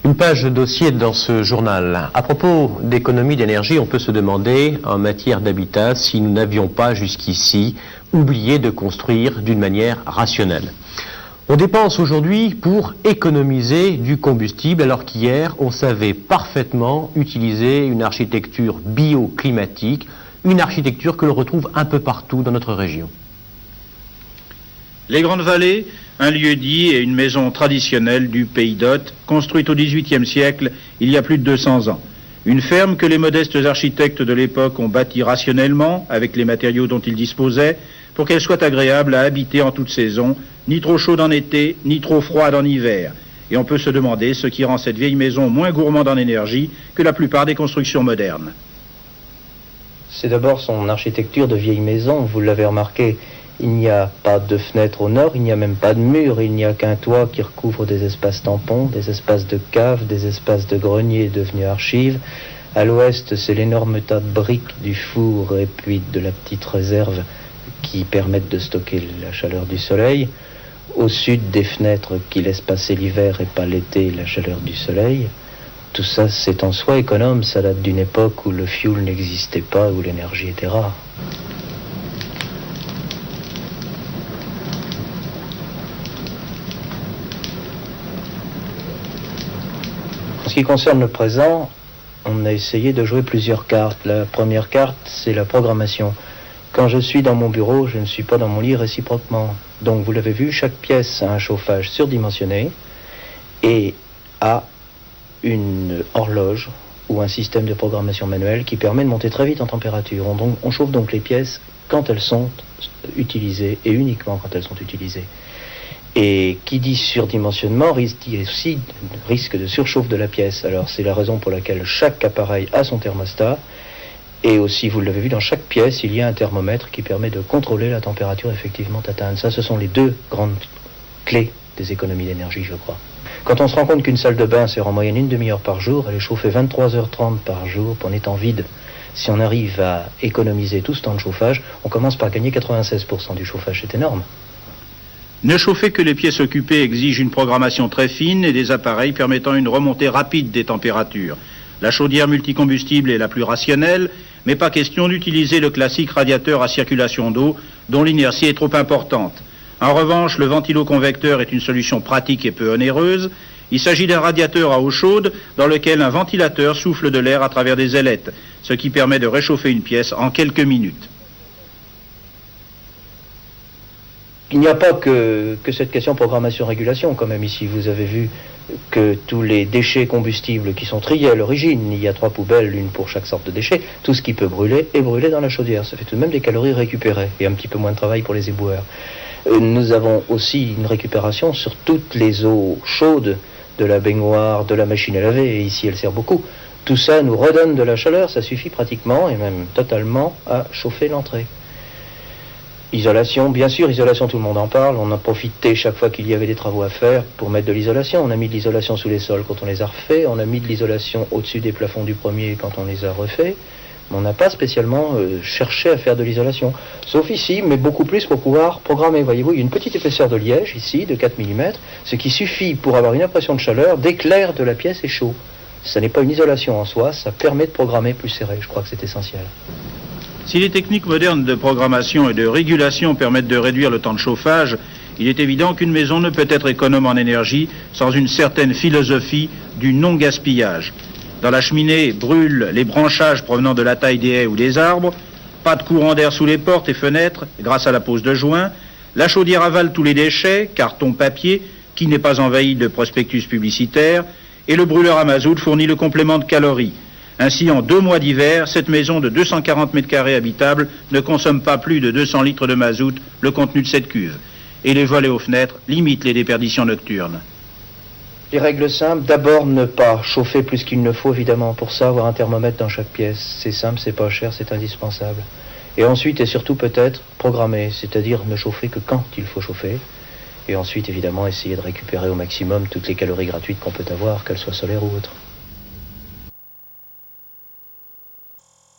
Une page de dossier dans ce journal. À propos d'économie d'énergie, on peut se demander, en matière d'habitat, si nous n'avions pas jusqu'ici oublié de construire d'une manière rationnelle. On dépense aujourd'hui pour économiser du combustible, alors qu'hier, on savait parfaitement utiliser une architecture bioclimatique, une architecture que l'on retrouve un peu partout dans notre région. Les Grandes Vallées, un lieu-dit et une maison traditionnelle du Pays d'Hôte, construite au XVIIIe siècle, il y a plus de 200 ans. Une ferme que les modestes architectes de l'époque ont bâtie rationnellement, avec les matériaux dont ils disposaient, pour qu'elle soit agréable à habiter en toute saison, ni trop chaude en été, ni trop froide en hiver. Et on peut se demander ce qui rend cette vieille maison moins gourmande en énergie que la plupart des constructions modernes. C'est d'abord son architecture de vieille maison, vous l'avez remarqué. Il n'y a pas de fenêtre au nord, il n'y a même pas de mur, il n'y a qu'un toit qui recouvre des espaces tampons, des espaces de cave, des espaces de grenier devenus archives. À l'ouest, c'est l'énorme tas de briques du four et puis de la petite réserve qui permettent de stocker la chaleur du soleil. Au sud, des fenêtres qui laissent passer l'hiver et pas l'été la chaleur du soleil. Tout ça, c'est en soi économe, ça date d'une époque où le fioul n'existait pas, où l'énergie était rare. En ce qui concerne le présent, on a essayé de jouer plusieurs cartes. La première carte, c'est la programmation. Quand je suis dans mon bureau, je ne suis pas dans mon lit réciproquement. Donc vous l'avez vu, chaque pièce a un chauffage surdimensionné et a une horloge ou un système de programmation manuelle qui permet de monter très vite en température. On chauffe donc les pièces quand elles sont utilisées et uniquement quand elles sont utilisées. Et qui dit surdimensionnement dit aussi risque de surchauffe de la pièce. Alors c'est la raison pour laquelle chaque appareil a son thermostat. Et aussi, vous l'avez vu, dans chaque pièce, il y a un thermomètre qui permet de contrôler la température effectivement atteinte. Ça, ce sont les deux grandes clés des économies d'énergie, je crois. Quand on se rend compte qu'une salle de bain sert en moyenne une demi-heure par jour, elle est chauffée 23h30 par jour en étant vide. Si on arrive à économiser tout ce temps de chauffage, on commence par gagner 96% du chauffage. C'est énorme. Ne chauffer que les pièces occupées exige une programmation très fine et des appareils permettant une remontée rapide des températures. La chaudière multicombustible est la plus rationnelle, mais pas question d'utiliser le classique radiateur à circulation d'eau dont l'inertie est trop importante. En revanche, le ventiloconvecteur est une solution pratique et peu onéreuse. Il s'agit d'un radiateur à eau chaude dans lequel un ventilateur souffle de l'air à travers des ailettes, ce qui permet de réchauffer une pièce en quelques minutes. Il n'y a pas que cette question programmation-régulation, quand même, ici. Vous avez vu que tous les déchets combustibles qui sont triés à l'origine, il y a 3 poubelles, une pour chaque sorte de déchet, tout ce qui peut brûler est brûlé dans la chaudière. Ça fait tout de même des calories récupérées et un petit peu moins de travail pour les éboueurs. Nous avons aussi une récupération sur toutes les eaux chaudes de la baignoire, de la machine à laver, et ici elle sert beaucoup. Tout ça nous redonne de la chaleur, ça suffit pratiquement et même totalement à chauffer l'entrée. Isolation, bien sûr, isolation, tout le monde en parle. On a profité chaque fois qu'il y avait des travaux à faire pour mettre de l'isolation. On a mis de l'isolation sous les sols quand on les a refaits. On a mis de l'isolation au-dessus des plafonds du premier quand on les a refaits. Mais on n'a pas spécialement cherché à faire de l'isolation. Sauf ici, mais beaucoup plus pour pouvoir programmer. Voyez-vous, il y a une petite épaisseur de liège ici, de 4 mm, ce qui suffit pour avoir une impression de chaleur dès que l'air de la pièce est chaud. Ça n'est pas une isolation en soi, ça permet de programmer plus serré. Je crois que c'est essentiel. Si les techniques modernes de programmation et de régulation permettent de réduire le temps de chauffage, il est évident qu'une maison ne peut être économe en énergie sans une certaine philosophie du non-gaspillage. Dans la cheminée brûlent les branchages provenant de la taille des haies ou des arbres, pas de courant d'air sous les portes et fenêtres grâce à la pose de joints, la chaudière avale tous les déchets, carton, papier, qui n'est pas envahi de prospectus publicitaires, et le brûleur à mazout fournit le complément de calories. Ainsi, en 2 mois d'hiver, cette maison de 240 mètres carrés habitable ne consomme pas plus de 200 litres de mazout, le contenu de cette cuve. Et les volets aux fenêtres limitent les déperditions nocturnes. Les règles simples, d'abord ne pas chauffer plus qu'il ne faut, évidemment. Pour ça, avoir un thermomètre dans chaque pièce. C'est simple, c'est pas cher, c'est indispensable. Et ensuite, et surtout peut-être, programmer, c'est-à-dire ne chauffer que quand il faut chauffer. Et ensuite, évidemment, essayer de récupérer au maximum toutes les calories gratuites qu'on peut avoir, qu'elles soient solaires ou autres.